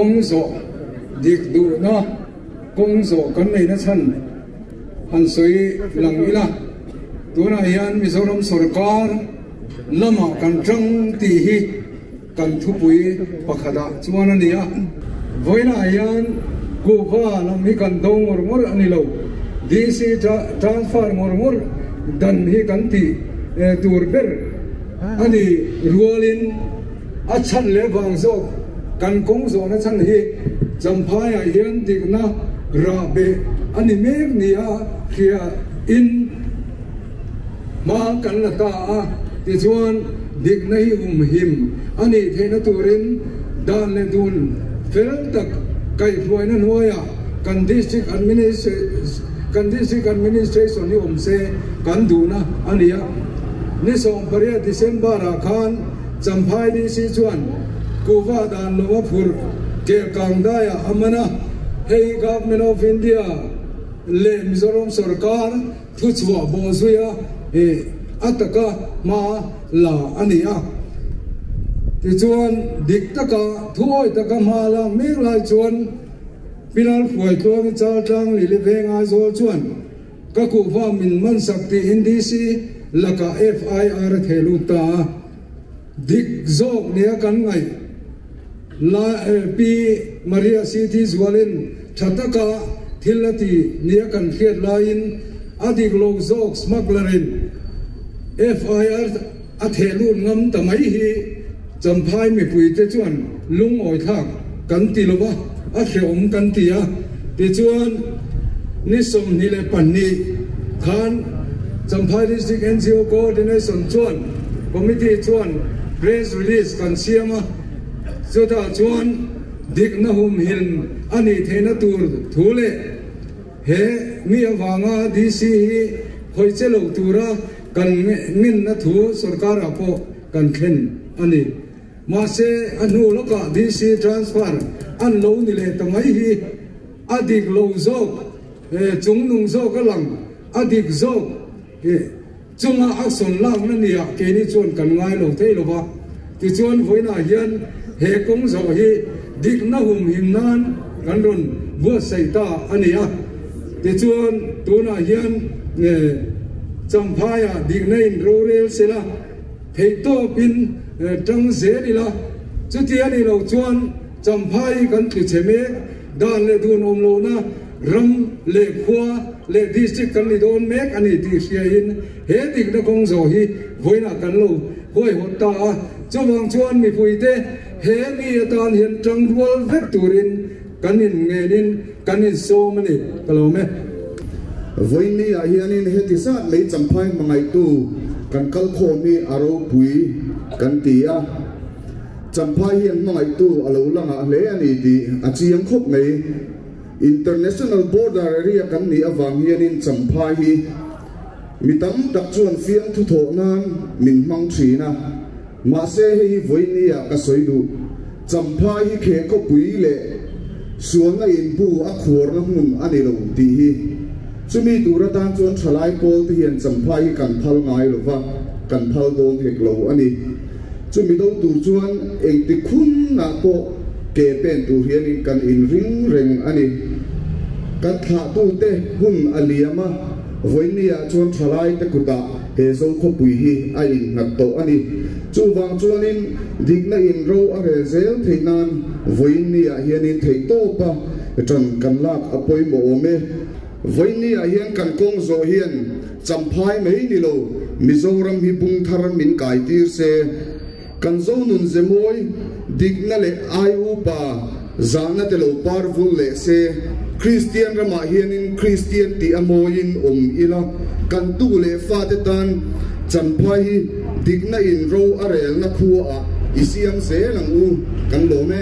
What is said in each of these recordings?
công sổ điệp đủ nó công sổ con này nó chân anh suy lằng ý là tôi nói hiện Mizoram Sarkar lama kan trăng tì hi kan thu bui pakhada chuan ani a voina hian kuwa lam hi kan dong mor ani lo DC transfer mor dan hi kan ti tur ber ani rualin a chan le wang zo kan kong zo na chan hi jamphai a hian dik na ra be ani mek ni a khia in ma kan la ta a ti chuan dik nei him ani theina turin dan le dun fel tak kai hruai na nuaya kan district administration ni se kan duna ania ni som paria December a khan champhai ni si chuan kuwa dan lo phur ke kangdaya amana hey government of India le Mizoram Sarkar thu chwa bo zuya ataka ma la ania ti chuan dik taka thuai taka ma la mek lai chuan pilal khuai tuang chal tang li le venga zo chuan ka ku wa min man sakti NDC laka FIR thelu ta dik zok nia kan ngai la pi Maria City Zwalin thataka thilati nia kan khiat lain adik lok zok smugglerin FIR a thelun ngam tamai hi champhai mi pui te chuan lung oi thak kan ti lowa a hreom kan ti a ti chuan ni som ni le pan ni khan champhai district NGO coordination chuan committee chuan press release kan siama chuta chuan dik na hum hin ani theina tur thule he mi awanga DC hi khoi chelo tura kan min na thu sarkar apo kan khen ani ma se anu loka DC transfer an lo ni le tamai hi adik lo zok chung nung zok ka lang adik zok chunga action lang na nia ke ni chon kan ngai lo thei lo ba ti chon voina hian he kong zo hi dik na hum him nan kan ron bo sai ta ania ti chon tu na hian champhaya dik na in rural sela thei to pin tang zeli la chuti ani lo chuan champhai kan tu cheme dan le dun om lo na ram le khwa le district kan li don mek ani ti sia in he dik na kong zo hi voina kan lo hoi hota chawang chuan mi puite he mi tan hian tang rual vek turin kanin ngenin kanin so mani kalome voini a hianin heti sa le champhai mangai tu kan kal kho mi aro pui kan tia champhai hian mangai tu alo langa le ani ti achiang khop mai international border area kan ni awang hianin champhai hi mitam dak chuan fiang thu tho nan min mang thina ma se hi voini a ka soidu champhai hi khe ko pui le suanga in bu a khor na hun ani lo ti hi chumi tura tan chuan thalai pol ti hian champhai kan phal ngai lova kan phal dong hek lo ani chumi do tur chuan eng ti khun na ko ke pen tu hian in kan in ring reng ani kan tha tu te hun aliama voinia chuan thalai te kuta he zo kho pui hi a in ngat to ani chu wang chuan in digna in ro a re zel theinan voinia hian in thei to pa tran kan lak apoi mo me voinia hian kan kong zo hian champhai mei ni lo Mizoram hi bung thar min kai tir se kan zo nun zemoi digna le ayu pa zana te lo parvul le se Christian rama hianin Christian ti amoin ila kan tu le fa te tan champhai digna in ro arel na khua isiam se lang u kan lo me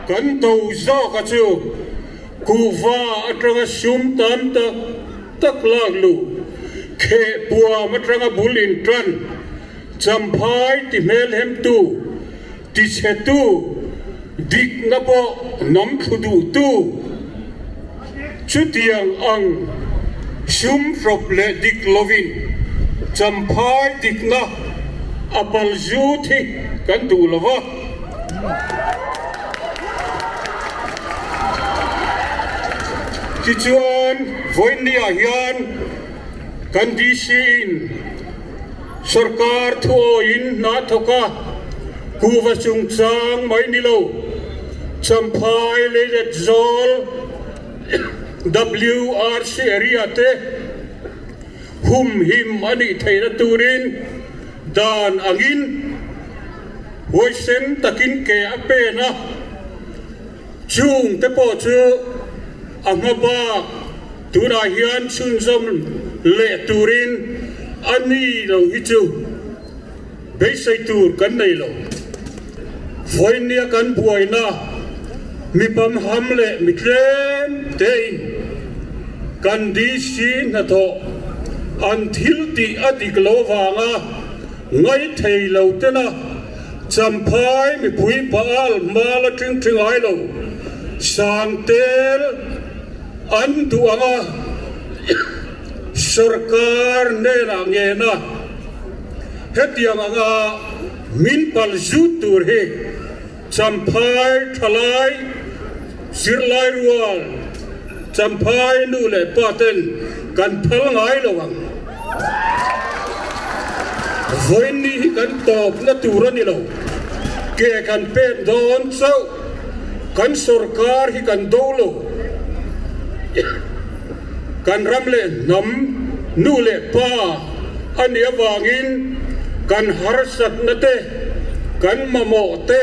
Kan tàu do cả chiều cụ va trăng sum tam ta tak lag lu khe bua ma trăng bulin tran champhai ti mel hem tu ti che tu dik na bo nam khudu tu chu tiang ang sum frop le dik lovin champhai dik na apal ju thi kan tu lova Kichuan voinia hian condition sarkar thuin na thoka kuwa chung chang mai ni lo champhai le zol WRC area te hum him ani theina turin dan angin hoisen takin ke ape na chung te po chu angaba tuna hian sunzom le turin ani lo hichu beisai tur kan nei lo voinia kan buaina mi pam ham le mi tlem tein kan di si na tho an thil ti adik lo wanga ngai thei lo tena champhai mi pui paal mala tring tring ai lo santel an tu anga sarkar ne na nge na hetiang anga min pal zu tur he champhai thalai sirlai rual champhai nu le paten kan phal ngai lowang voini kan top na turani lo ke kan pet don so kan sarkar hi kan dolo kan ramle nam nu le pa ani awangin kan harsat na te kan mamo te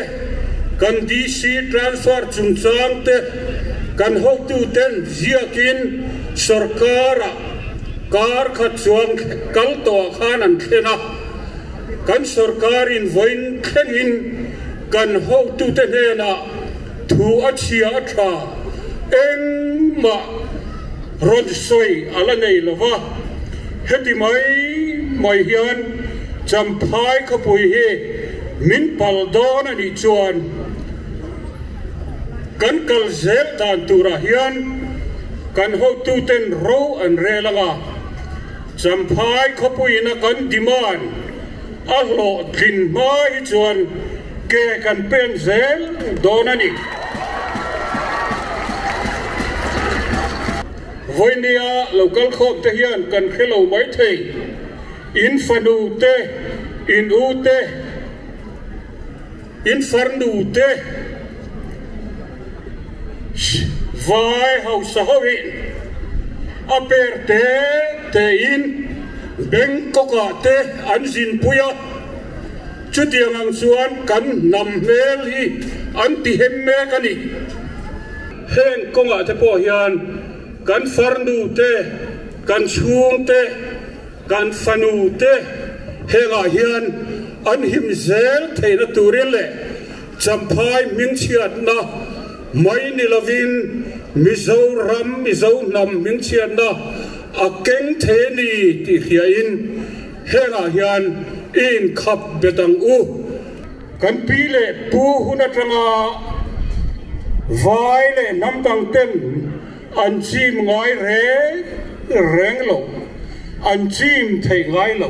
kan DC transfer chungchang te kan hotu ten ziakin sarkara kar khatchuang kal to khanan khena kan sarkarin voin khenin kan hotu te hena thu achia tha engma ron soi ala nei lova heti mai hian champhai khapui he min pal don ani chuan kan kal zel dan tura hian kan ho tu ten ro an relanga champhai khopuina kan demand a lo thin mai chuan ke kan pen zel don ani voinia local khom te hian kan khelo mai thei in fanu te in u te in farnu te vai hau sahoin aperte te in Bangkok te an zin puya chutiang ang suan kan nam mel hi an ti hem me kani heng konga te po hian kan farnu te kan chung te kan fanu te henga hian an him zel theina turin le champhai ming chiat na mai ni lovin mizoram mizo nam ming chiat na a keng the ni ti khia in henga hian in khap betang u kan pi le pu hunatanga vai le nam tang ten an chim ngai reng lo an chim thei ngai lo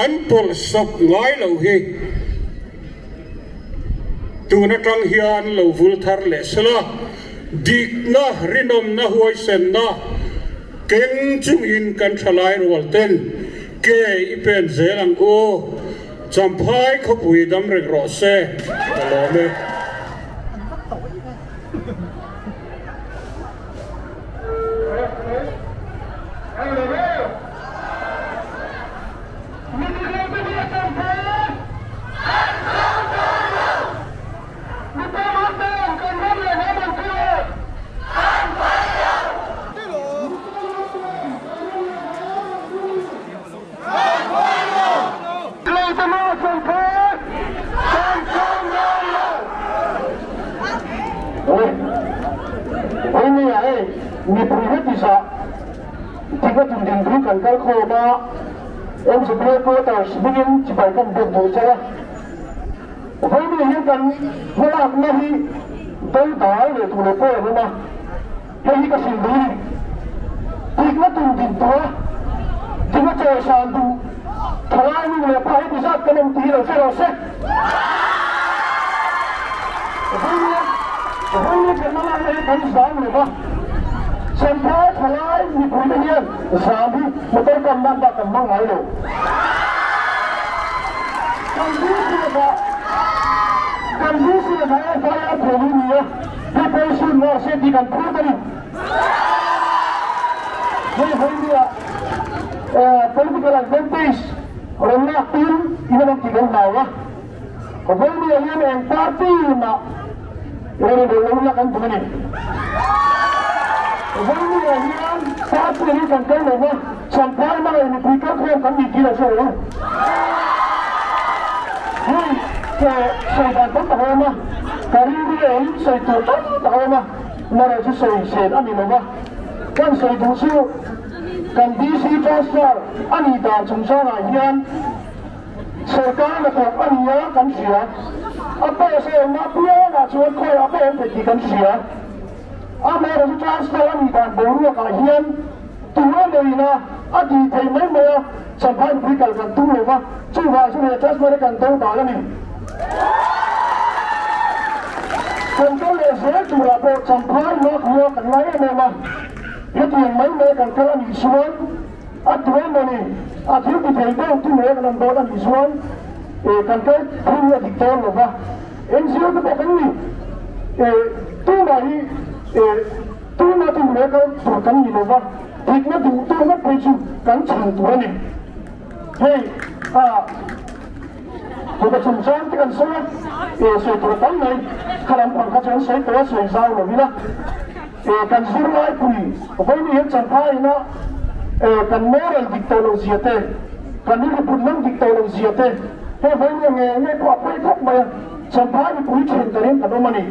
an pol sop ngai lo hi tuna tang hian lo vul thar le sala dik na rinom na huai sen na keng chung in kan thalai rol ten ke ipen zelang o champhai khopui dam rek ro se lo me mi privatisa tiga tundin dulu kan kal khoma em sebenarnya ko ta sebelum cipai kan betul saja apa ini kan mulak nahi tahu tahu le tu le ko rumah hei kasih dulu tiga tundin tua tiga cewek santu kalau ini le pai bisa kan tiga serose apa ini kenapa le kan sedang le pak sampai halai ni punya sahabu motor kambang tak kambang ayo. Kamu sudah saya punya profesi masih di kantor tadi. Saya punya political advantage orang nak tim ini nak tinggal bawah. Kemudian yang yang parti nak ini belum nak kan begini. Vâng như là hiền, sao tự nhiên cần cây này nha, chẳng phải mà lại quý các em cần gì kia là sao đâu. Nhưng sợi đàn tóc tao mà, cái đi ấy sợi tóc tao mà là chỉ sợi anh đi mà, cái sợi đồ siêu, cái DC transfer anh đi đàn chúng ta là hiền, sợi cái là của anh nhớ cái gì á, apa sợi nắp nhớ là chuột khơi apa em phải chỉ cái gì á. Apa yang transfer ni dan baru kahian tuan dari na adi thai mai mai sampai berikal kan tu lepas cuba sudah transfer kan tahu dalam ni kan tu le saya tu apa sampai nak huwa kan lain memang itu yang mai kan kalau ni suan atuan ni akhir di thai tu mai kan dalam ni suan kan tu punya diktor lepas NGO tu bukan ni tu bagi tu na tu mereka berkan ni loba, tik na tu na peju kan cantuan ni. Hei, kita cuma kan saya, saya berkan ni, kalau orang kacau saya terus saya jauh lebih lah. Kan survei pun, apa ini yang sampai na, kan moral diktatorsia te, kan ini bukan diktatorsia te. Hei, apa ini yang apa itu apa sampai pun cenderin pada mana?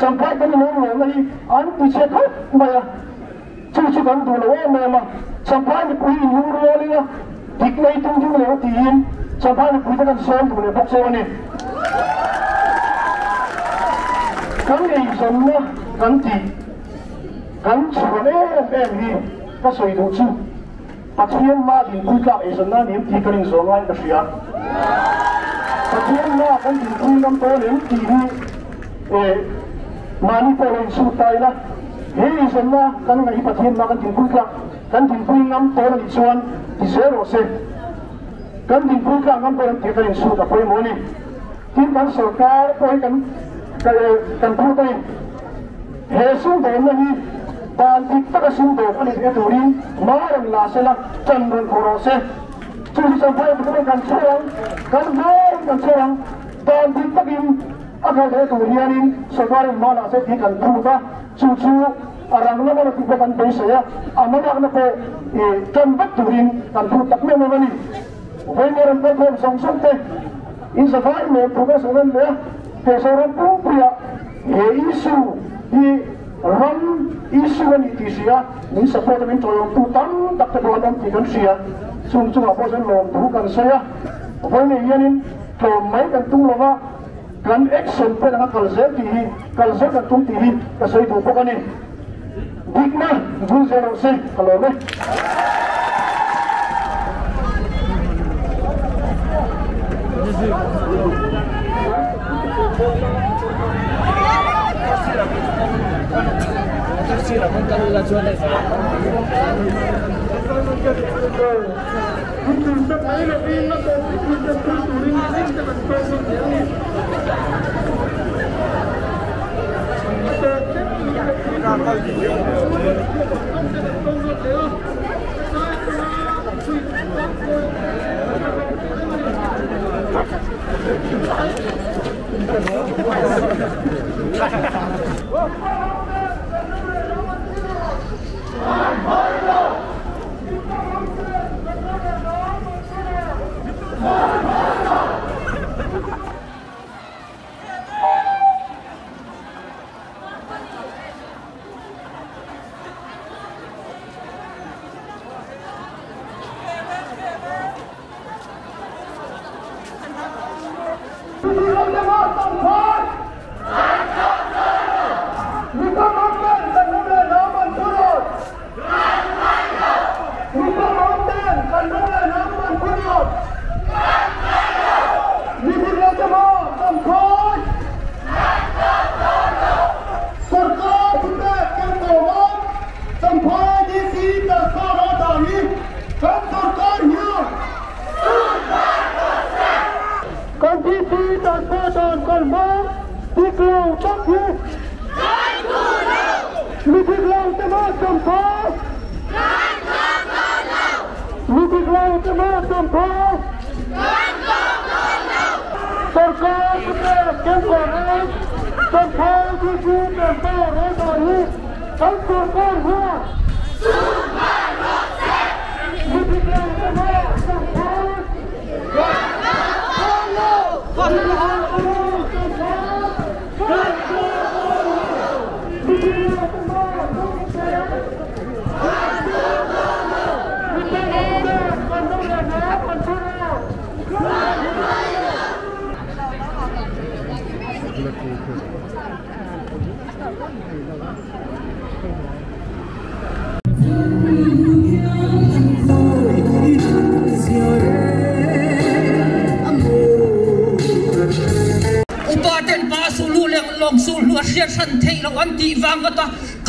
Sampai kan orang lagi anti cekap maya, cuci kan dulu memang sampai pun nyuruh lagi, diknai tunggu lewat tihin, sampai pun kan soal dulu paksa ni. kan ei zon na kan ti kan chuan em hi ka soi du chu pathian ma din pui ka ei zon na nim ti kan zon lai ka sia pathian ma kan din pui nam to nim ti hi mani po len su tai la hei zon na kan ngai pathian ma kan din pui ka kan din pui nam to ni chuan ti zero se kan din pui ka ngam po len ti kan su ka poi mo ni tin kan sarkar poi kan thu tay he sung do na hi ban tik ta sung do ani e turin maram la se la chan ron khoro se chu sa bai bu kan chang kan chang ban tik ta kim aga de turianin sarkar ma la se ti kan thu ta chu arang na ma ti kan bai se ya amana na pe chan bat turin kan thu tak me ma ni vai meram pe song te in sa vai me professor le Pesaran pria isu di ram isu ni tisia ni support min toyong tutang tak terbuat tikan sia sung apa sen lom tu kan saya apa ni yanin to mai kan tung lova kan action pe dengan kalset kan tung ti ka sai tu ko kan ni dikna bul zero se kalau ni tercira contar la zona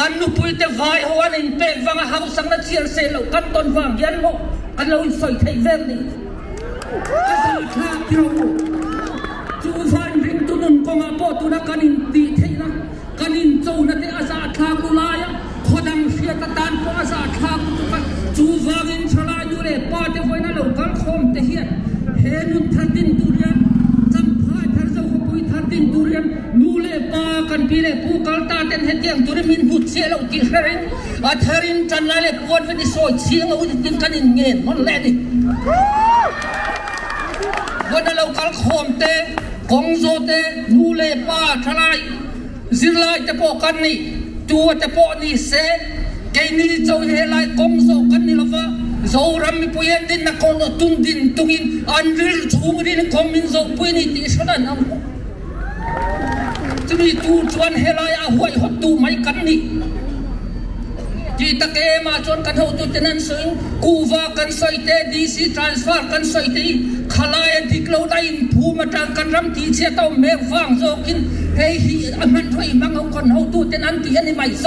kan nu pui te vai ho an in pe wanga hau sang na chiar se lo kan ton wang yan mo kan lo in soi thei vel ni ka sa kha kyo chu fan ring tu nun ko nga po tu na kan in ti thei na kan in chou na te asa kha ku la ya khodang sia ta tan po asa kha ku tu kan chu wang in chala yu le pa te voi na lo kal khom te hian he nun thadin tu rian cham phai thar zo ko pui thadin tu rian nu le pa kan pi le pu kal ta ten he tiang tu min hut se lo ti herin a tharin chan la le pot ve di so chiang o tin kan in ngen mon le ni wona lo kal khom te kong zo te nu le pa thalai zir lai te po kan ni tu te po ni se ke ni zo he lai kong zo kan ni lo va zo ram mi puyen din na ko tun din tungin an ril chung din kong min zo pui ni ti sana na จะมีตูชวนเฮลัยอาหวยหดตูไม่กันนี่จีตะเกมาชวนกันเอาตัวนั้นซึ่งกูว่ากันใส่เตดีซีทรานสฟาร์กันใส่เตขลายดิกเราได้ภูมิจางกันรำตีเชี่ยเต้าเมฆฟังโซกินเฮ้ยมันถอยมังเอาคนเอาตัวนั้นตีอันนี้ไม่โซ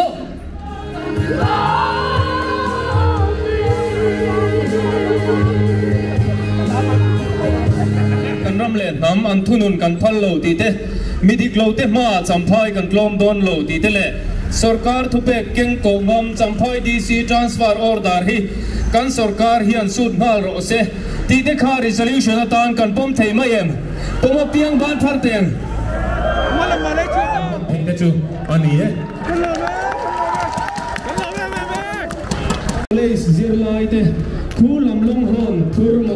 กันรำเล่นน้ำอันทุนุนกันพันโลตีเตมีดิกโลเตมาจำพายกันกลมโดนโลตีเตเล่सरकार थुपे किंग को मम Champhai DC transfer order ही कन सरकार ही अंसुद माल रोसे तीते खा रिजोल्यूशन तान कन पम थे मयम पम पियंग बान फरतें माले चु अनि है ले जिरलाइते खुलम लंग होन थुरम